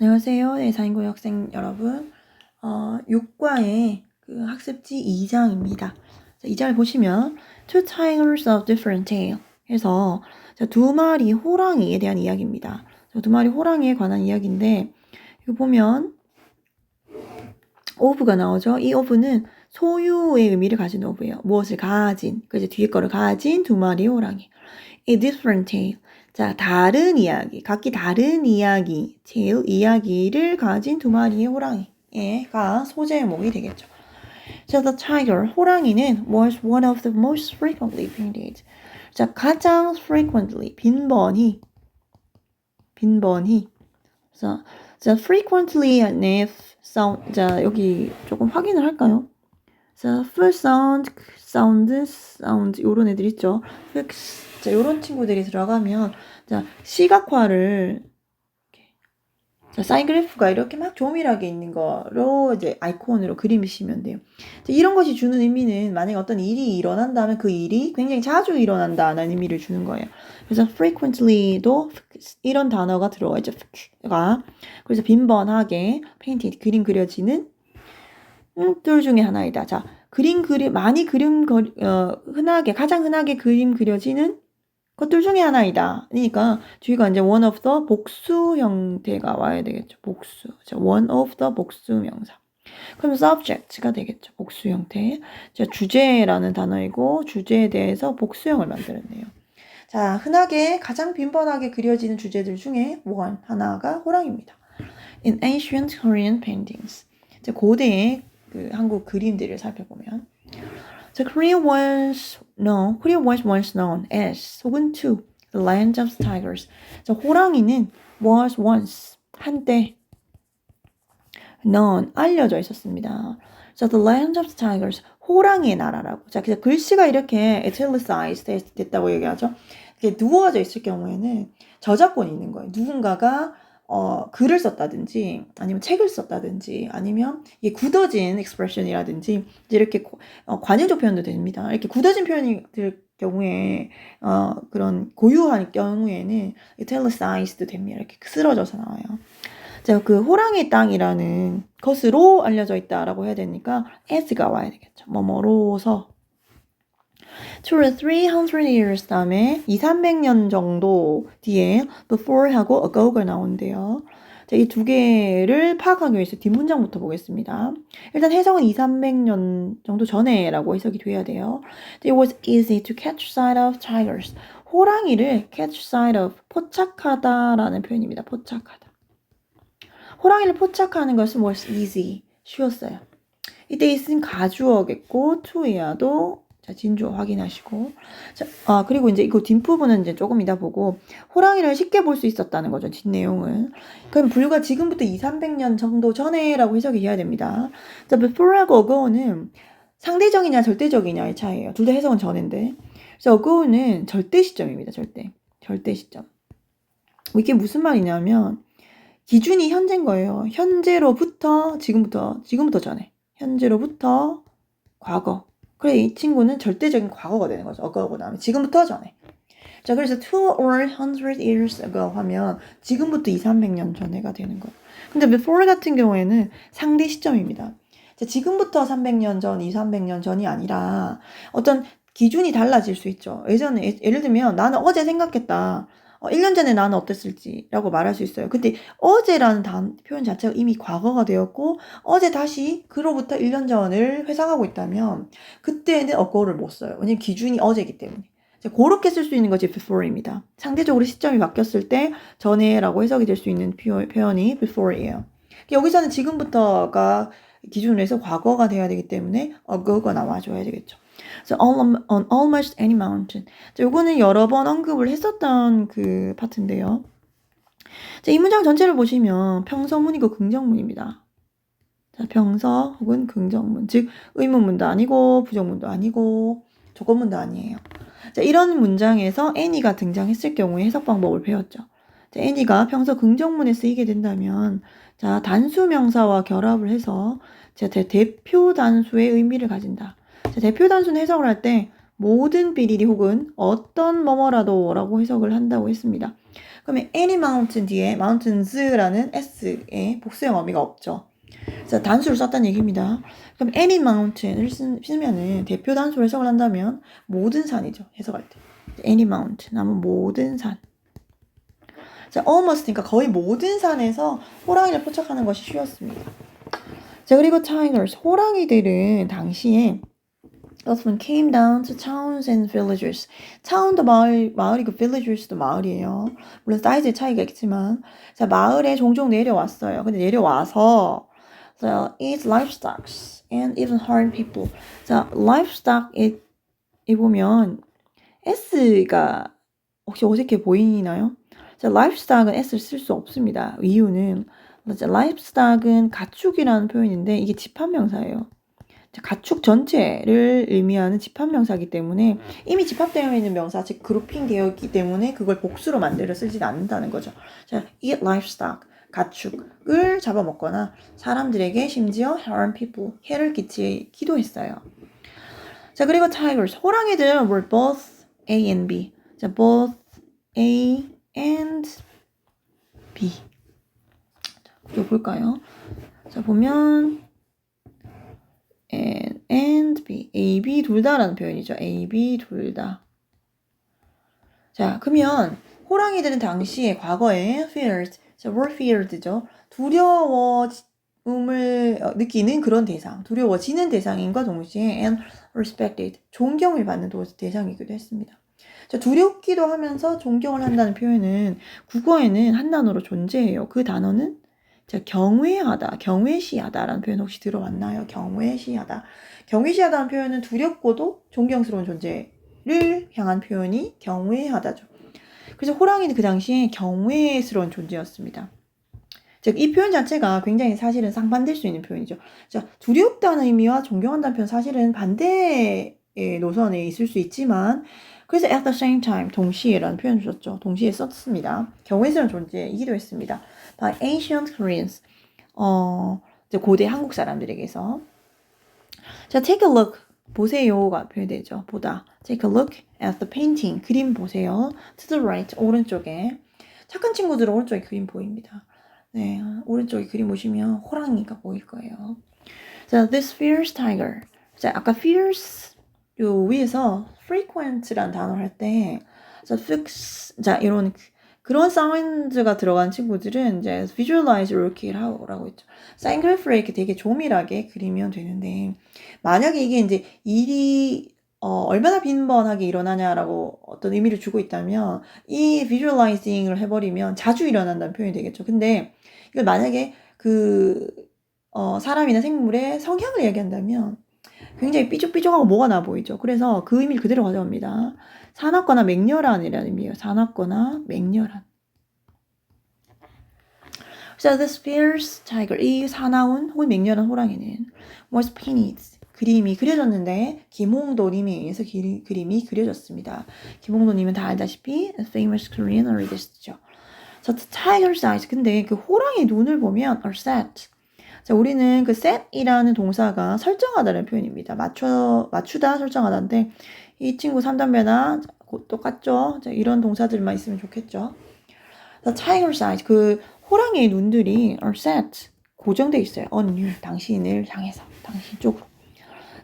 안녕하세요. 네, 4인국 학생 여러분. 6과의 그 학습지 2장입니다. 2장을 보시면 Two tigers of different tail 해서 두 마리 호랑이에 대한 이야기입니다. 두 마리 호랑이에 관한 이야기인데 이거 보면 of가 나오죠. 이 of는 소유의 의미를 가진 of예요. 무엇을 가진, 그래서 뒤에 거를 가진 두 마리 호랑이. A different tale. 자, 다른 이야기, 각기 다른 이야기, tale, 이야기를 가진 두 마리의 호랑이가 소제목이 되겠죠. So the tiger, 호랑이는 was one of the most frequently painted. 자, 가장 frequently, 빈번히. 자, frequently의 sound, 자, 여기 조금 확인을 할까요? 자, first sound, 요런 애들 있죠. 자, 요런 친구들이 들어가면, 자, 시각화를, 자, 사인 그래프가 이렇게 막 조밀하게 있는 거로 이제 아이콘으로 그림이시면 돼요. 자, 이런 것이 주는 의미는 만약에 어떤 일이 일어난다면 그 일이 굉장히 자주 일어난다는 의미를 주는 거예요. 그래서 frequently도 이런 단어가 들어가 있죠. 그래서 빈번하게 painted, 그림 그려지는 둘 중에 하나이다. 자, 가장 흔하게 그림 그려지는 것들 중에 하나이다. 그러니까 뒤가 이제 one of the 복수 형태가 와야 되겠죠. 복수. 자, one of the 복수 명사. 그럼 subject가 되겠죠. 복수 형태. 자, 주제라는 단어이고 주제에 대해서 복수형을 만들었네요. 자, 흔하게 가장 빈번하게 그려지는 주제들 중에 one, 하나가 호랑이입니다. In ancient Korean paintings. 자, 고대의 그 한국 그림들을 살펴보면 So Korea was once known as 혹은 to the land of tigers. 자, 호랑이는 was once 한때 known 알려져 있었습니다. So the land of tigers 호랑이의 나라라고. 자, 그래서 글씨가 이렇게 italicized 됐다고 얘기하죠. 이게 누워져 있을 경우에는 저작권이 있는 거예요. 누군가가 글을 썼다든지 아니면 책을 썼다든지 아니면 이게 굳어진 expression이라든지 이렇게 관용적 표현도 됩니다. 이렇게 굳어진 표현이 될 경우에 그런 고유한 경우에는 italicized 됩니다. 이렇게 쓰러져서 나와요. 자, 그 호랑이 땅이라는 것으로 알려져 있다라고 해야 되니까 as가 와야 되겠죠. 뭐뭐로서. 300 years 다음에 200~300년 정도 뒤에 before하고 ago가 나온대요. 자, 이 두 개를 파악하기 위해서 뒷문장부터 보겠습니다. 일단 해석은 200~300년 정도 전에라고 해석이 돼야 돼요. It was easy to catch sight of tigers. 호랑이를 catch sight of, 포착하다라는 표현입니다. 포착하다. 호랑이를 포착하는 것은 was easy, 쉬웠어요. 이때 있으면 가주어겠고 to야도 자, 진주어 확인하시고. 자, 그리고 이제 이거 뒷부분은 이제 조금 이따 보고, 호랑이를 쉽게 볼 수 있었다는 거죠, 뒷내용은. 그럼 불과 지금부터 200~300년 정도 전에라고 해석이 돼야 됩니다. 자, before하고 ago는 상대적이냐, 절대적이냐의 차이예요. 둘 다 해석은 전인데. 그래서 ago는 절대 시점입니다, 절대 시점. 이게 무슨 말이냐면, 기준이 현재인 거예요. 현재로부터, 지금부터 전에. 현재로부터 과거. 그래, 이 친구는 절대적인 과거가 되는 거죠. ago고 나면 지금부터 전에. 자, 그래서 200 years ago 하면 지금부터 200~300년 전에가 되는 거예요. 근데 before 같은 경우에는 상대 시점입니다. 자, 지금부터 300년 전, 200~300년 전이 아니라 어떤 기준이 달라질 수 있죠. 예를 들면 나는 어제 생각했다. 1년 전에 나는 어땠을지라고 말할 수 있어요. 근데 어제라는 표현 자체가 이미 과거가 되었고 어제 다시 그로부터 1년 전을 회상하고 있다면 그때는 ago를 못 써요. 왜냐면 기준이 어제이기 때문에. 그렇게 쓸 수 있는 것이 before입니다. 상대적으로 시점이 바뀌었을 때 전에라고 해석이 될 수 있는 표현이 before예요. 여기서는 지금부터가 기준으로 해서 과거가 돼야 되기 때문에 ago가 나와줘야 되겠죠. So on almost any mountain. 자, 요거는 여러 번 언급을 했었던 그 파트인데요. 자, 이 문장 전체를 보시면 평서문이고 긍정문입니다. 자, 평서 혹은 긍정문. 즉, 의문문도 아니고, 부정문도 아니고, 조건문도 아니에요. 자, 이런 문장에서 any가 등장했을 경우에 해석 방법을 배웠죠. 자, any가 평서 긍정문에 쓰이게 된다면, 자, 단수 명사와 결합을 해서 자, 대표 단수의 의미를 가진다. 자, 대표 단수는 해석을 할 때 모든 삐리리 혹은 어떤 뭐뭐라도 라고 해석을 한다고 했습니다. 그러면 any mountain 뒤에 mountains라는 s에 복수형 어미가 없죠. 그래서 단수를 썼다는 얘기입니다. 그럼 any mountain을 쓰면은 대표 단수를 해석을 한다면 모든 산이죠. 해석할 때. any mountain 하면 모든 산. 자, almost니까 거의 모든 산에서 호랑이를 포착하는 것이 쉬웠습니다. 자, 그리고 tigers, 호랑이들은 당시에 often came down to towns and villages. town도 마을이고 villages도 마을이에요. 물론 사이즈의 차이가 있지만 자, 마을에 종종 내려왔어요. 근데 내려와서 so eat livestock and even harm people. 자, livestock 이 보면 S가 혹시 어색해 보이나요? 자, livestock은 S를 쓸 수 없습니다. 이유는 livestock은 가축이라는 표현인데 이게 집합명사예요. 가축 전체를 의미하는 집합명사이기 때문에 이미 집합되어 있는 명사, 즉 그룹핑 되어 있기 때문에 그걸 복수로 만들어 쓰지 않는다는 거죠. 자, eat livestock, 가축을 잡아먹거나 사람들에게 심지어 harm people, 해를 끼치기도 했어요. 자, 그리고 tigers, 호랑이들은 were both A and B. 자, both A and B. 자, 이거 볼까요? 자, 보면 and B, A, B 둘 다라는 표현이죠. A, B 둘 다. 자, 그러면 호랑이들은 당시에 과거에 feared, 자, were feared죠. 두려움을 느끼는 그런 대상, 두려워지는 대상인과 동시에 and respected, 존경을 받는 대상이기도 했습니다. 자, 두렵기도 하면서 존경을 한다는 표현은 국어에는 한 단어로 존재해요. 그 단어는 자, 경외하다, 경외시하다라는 표현 혹시 들어봤나요? 경외시하다. 경외시하다는 표현은 두렵고도 존경스러운 존재를 향한 표현이 경외하다죠. 그래서 호랑이는 그 당시에 경외스러운 존재였습니다. 즉, 이 표현 자체가 굉장히 사실은 상반될 수 있는 표현이죠. 자, 두렵다는 의미와 존경한다는 표현 사실은 반대의 노선에 있을 수 있지만 그래서 at the same time, 동시에라는 표현을 썼죠. 동시에 썼습니다. 경외스러운 존재이기도 했습니다. by ancient Koreans. 이제 고대 한국 사람들에게서. 자, take a look. 보세요가 표현되죠. 보다. take a look at the painting. 그림 보세요. to the right. 오른쪽에. 착한 친구들은 오른쪽에 그림 보입니다. 네, 오른쪽에 그림 보시면 호랑이가 보일 거예요. 자, this fierce tiger. 자, 아까 fierce 요 위에서 frequent라는 단어를 할 때, 자, fix, 자, 이런 그런 사운드가 들어간 친구들은 이제 visualize 이렇게 하라고 했죠. 쌍그래프를 이렇게 되게 조밀하게 그리면 되는데, 만약에 이게 이제 일이 얼마나 빈번하게 일어나냐라고 어떤 의미를 주고 있다면, 이 visualizing을 해버리면 자주 일어난다는 표현이 되겠죠. 근데 이걸 만약에 사람이나 생물의 성향을 얘기한다면 굉장히 삐죽삐죽하고 뭐가 나 보이죠. 그래서 그 의미를 그대로 가져옵니다. 사납거나 맹렬한이라는 의미예요. 사납거나 맹렬한. So this fierce tiger, 이 사나운 혹은 맹렬한 호랑이는 was painted, 그림이 그려졌는데 김홍도님에 의해서 그림이 그려졌습니다. 김홍도님은 다 알다시피 famous Korean artist죠. 자, tiger's eyes, 근데 그 호랑이 눈을 보면 are set. 자, 우리는 그 set이라는 동사가 설정하다는 표현입니다. 맞추다, 설정하다인데 이 친구 3단배나 똑같죠? 자, 이런 동사들만 있으면 좋겠죠. The tiger's eyes, 그 호랑이의 눈들이 are set, 고정돼 있어요. on you, 당신을 향해서, 당신 쪽으로.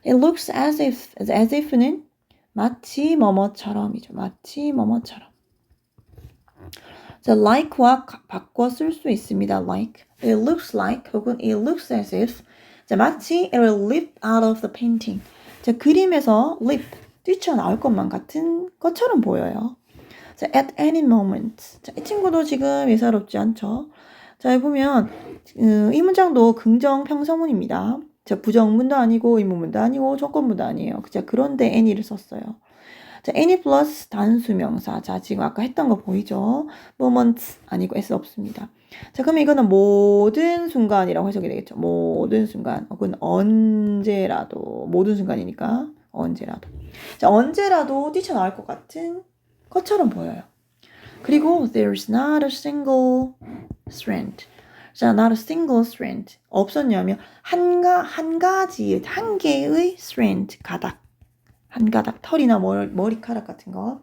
It looks as if는 마치 뭐뭐처럼이죠. 마치 뭐뭐처럼. 자, like와 바꿔 쓸 수 있습니다. like, it looks like, 혹은 it looks as if. 자, 마치 it will leap out of the painting. 자, 그림에서 leap, 뛰쳐나올 것만 같은 것처럼 보여요. 자, at any moment. 자, 이 친구도 지금 예사롭지 않죠? 자, 여기 보면 이 문장도 긍정 평서문입니다. 자, 부정문도 아니고 의문문도 아니고 조건문도 아니에요. 자, 그런데 any를 썼어요. 자, any 플러스 단수명사. 자, 지금 아까 했던 거 보이죠? moment 아니고 s 없습니다. 자, 그러면 이거는 모든 순간이라고 해석이 되겠죠. 모든 순간 혹은 언제라도, 모든 순간이니까 언제라도. 자, 언제라도 뛰쳐나올 것 같은 것처럼 보여요. 그리고 there's not a single strand. 자, not a single strand. 없었냐면 한 개의 strand, 가닥. 한 가닥 털이나 머리카락 같은 거.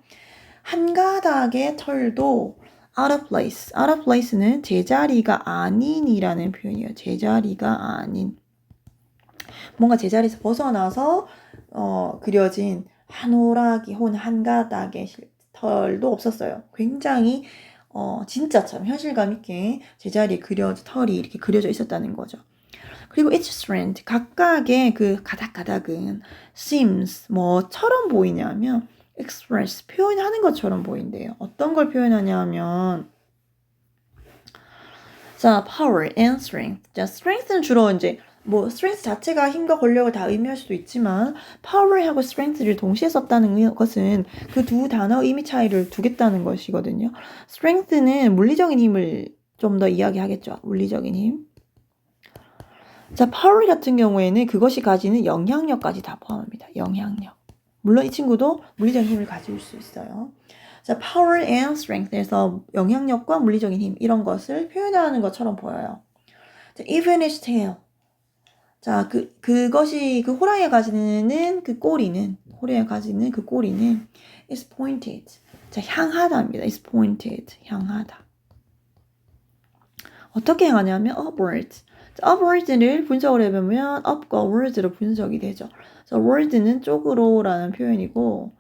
한 가닥의 털도 out of place. out of place는 제자리가 아닌이라는 표현이에요. 제자리가 아닌. 뭔가 제자리에서 벗어나서 그려진 한 오락이 혹은 한 가닥의 털도 없었어요. 굉장히 진짜처럼 현실감 있게 제자리에 털이 이렇게 그려져 있었다는 거죠. 그리고 each strand, 각각의 그 가닥가닥은 seems 뭐처럼 보이냐면 express, 표현하는 것처럼 보인대요. 어떤 걸 표현하냐면 자, power and strength. 자, strength는 주로 이제 strength 자체가 힘과 권력을 다 의미할 수도 있지만 power하고 strength를 동시에 썼다는 것은 그 두 단어 의미 차이를 두겠다는 것이거든요. strength는 물리적인 힘을 좀 더 이야기하겠죠. 물리적인 힘. 자, power 같은 경우에는 그것이 가지는 영향력까지 다 포함합니다. 영향력. 물론 이 친구도 물리적인 힘을 가질 수 있어요. 자, power and strength에서 영향력과 물리적인 힘 이런 것을 표현하는 것처럼 보여요. 자, even its tail. 자, 그것이 그 호랑이가 가지는 그 꼬리는 is pointed. 자, 향하다입니다. is pointed. 향하다. 어떻게 향하냐면 upward. upward를 분석을 해보면 up과 ward로 분석이 되죠. 그래서 ward는 쪽으로라는 표현이고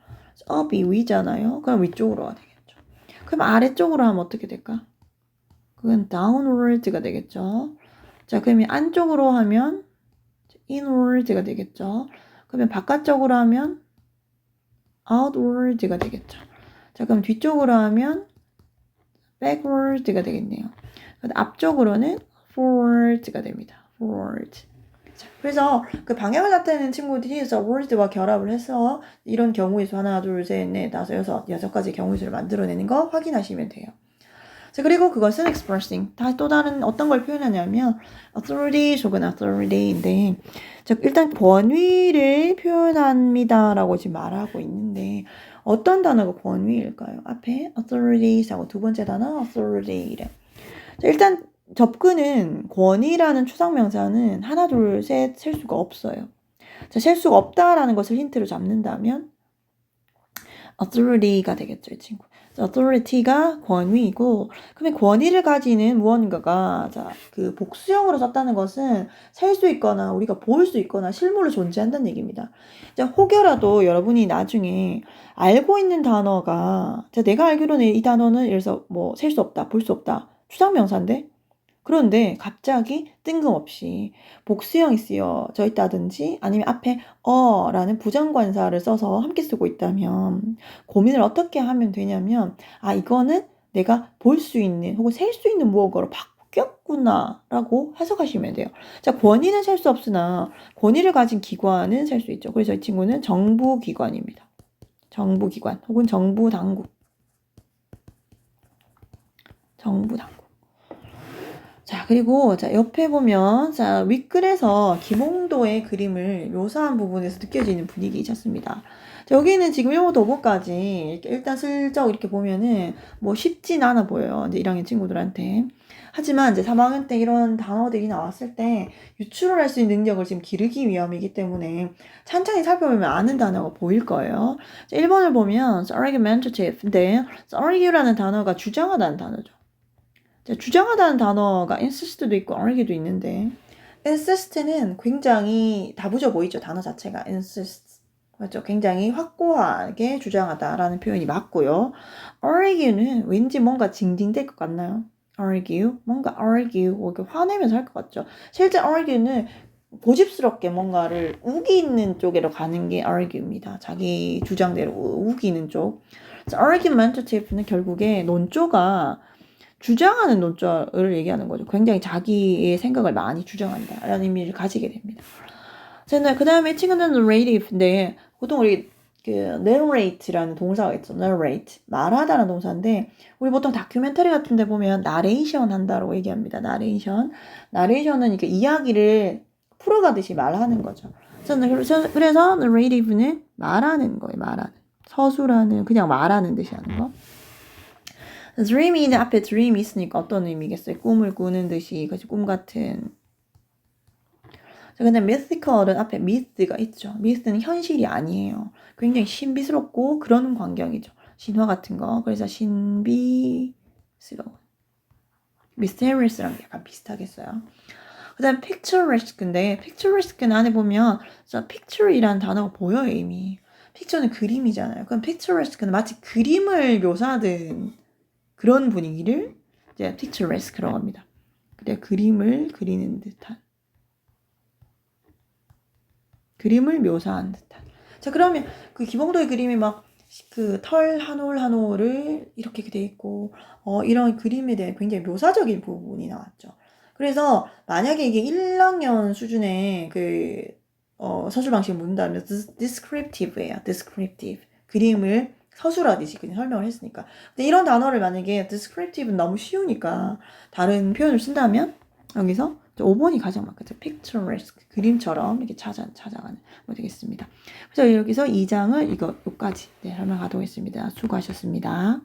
up이 위잖아요. 그럼 위쪽으로가 되겠죠. 그럼 아래쪽으로 하면 어떻게 될까? 그건 downward가 되겠죠. 자, 그러면 안쪽으로 하면 inward가 되겠죠. 그러면 바깥쪽으로 하면 outward가 되겠죠. 자, 그럼 뒤쪽으로 하면 backward가 되겠네요. 앞쪽으로는 forward가 됩니다. forward. 자, 그래서 그 방향을 나타내는 친구들이 word와 결합을 해서 이런 경우의 수 하나, 둘, 셋, 넷, 다섯, 여섯 가지 경우의 수를 만들어내는 거 확인하시면 돼요. 자, 그리고 그것은 expressing. 또 다른 어떤 걸 표현하냐면 authority 혹은 authority인데 자, 일단 권위를 표현합니다라고 지금 말하고 있는데 어떤 단어가 권위일까요? 앞에 authorities하고 두 번째 단어 authority래. 자, 일단 접근은 권위라는 추상명사는 하나, 둘, 셋 셀 수가 없어요. 자, 셀 수가 없다라는 것을 힌트로 잡는다면 authority가 되겠죠, 이 친구. authority가 권위이고, 그러면 권위를 가지는 무언가가, 자, 그 복수형으로 썼다는 것은 셀 수 있거나 우리가 볼 수 있거나 실물로 존재한다는 얘기입니다. 자, 혹여라도 여러분이 나중에 알고 있는 단어가, 자, 내가 알기로는 이 단어는 예를 들어서 셀 수 없다, 볼 수 없다, 추상명사인데, 그런데 갑자기 뜬금없이 복수형이 쓰여져 있다든지 아니면 앞에 라는 부정관사를 써서 함께 쓰고 있다면 고민을 어떻게 하면 되냐면 이거는 내가 볼 수 있는 혹은 셀 수 있는 무언가로 바뀌었구나 라고 해석하시면 돼요. 자, 권위는 셀 수 없으나 권위를 가진 기관은 셀 수 있죠. 그래서 이 친구는 정부기관입니다. 정부기관 혹은 정부당국. 정부당국. 자, 그리고 자, 옆에 보면 자, 윗글에서 김홍도의 그림을 묘사한 부분에서 느껴지는 분위기 있었습니다. 자, 여기는 지금 1호 도보까지 일단 슬쩍 이렇게 보면은 쉽진 않아 보여요. 이제 1학년 친구들한테. 하지만 이제 3학년 때 이런 단어들이 나왔을 때 유추를 할 수 있는 능력을 지금 기르기 위함이기 때문에 찬찬히 살펴보면 아는 단어가 보일 거예요. 자, 1번을 보면 argumentative인데 argue라는 단어가 주장하다는 단어죠. 자, 주장하다는 단어가 insist도 있고 argue도 있는데 insist는 굉장히 다부져 보이죠. 단어 자체가 insist. 맞죠? 굉장히 확고하게 주장하다라는 표현이 맞고요. argue는 왠지 뭔가 징징댈 것 같나요? 뭔가 argue, 화내면서 할 것 같죠. 실제 argue는 고집스럽게 뭔가를 우기는 쪽으로 가는 게 argue입니다. 자기 주장대로 우기는 쪽. argumentative는 결국에 논조가 주장하는 논조를 얘기하는 거죠. 굉장히 자기의 생각을 많이 주장한다라는 의미를 가지게 됩니다. 자, 그 다음에 친구는 narrative인데 보통 우리 narrate라는 동사가 있죠. narrate 말하다라는 동사인데 우리 보통 다큐멘터리 같은 데 보면 나레이션 한다라고 얘기합니다. 나레이션은 이렇게 이야기를 풀어가듯이 말하는 거죠. 그래서 narrative는 말하는 거예요. 서술하는 그냥 말하는 듯이 하는 거. dream이는 앞에 dream이 있으니까 어떤 의미겠어요? 꿈을 꾸는 듯이 꿈 같은. 자, 근데 mythical은 앞에 myth가 있죠. myth는 현실이 아니에요. 굉장히 신비스럽고 그런 광경이죠. 신화 같은 거. 그래서 신비 mysterious랑 약간 비슷하겠어요. 그 다음 picturesque인데 picturesque는 안에 보면 picture이라는 단어가 보여요 이미. picture는 그림이잖아요. 그럼 picturesque는 마치 그림을 묘사하는 그런 분위기를 이제 picturesque라고 합니다. 그래 그림을 그리는 듯한 그림을 묘사한 듯한. 자 그러면 그 기봉도의 그림이 막 그 털 한 올 한 올을 이렇게 돼 있고 이런 그림에 대한 굉장히 묘사적인 부분이 나왔죠. 그래서 만약에 이게 1학년 수준의 그 서술 방식을 묻는다면 descriptive예요. descriptive. 그림을 서술하듯이 그냥 설명을 했으니까. 근데 이런 단어를 만약에 descriptive는 너무 쉬우니까 다른 표현을 쓴다면 여기서 5번이 가장 맞겠죠. picturesque. 그림처럼 이렇게 찾아가는 뭐 되겠습니다. 그래서 여기서 2장을 여기까지 설명하도록 했습니다. 수고하셨습니다.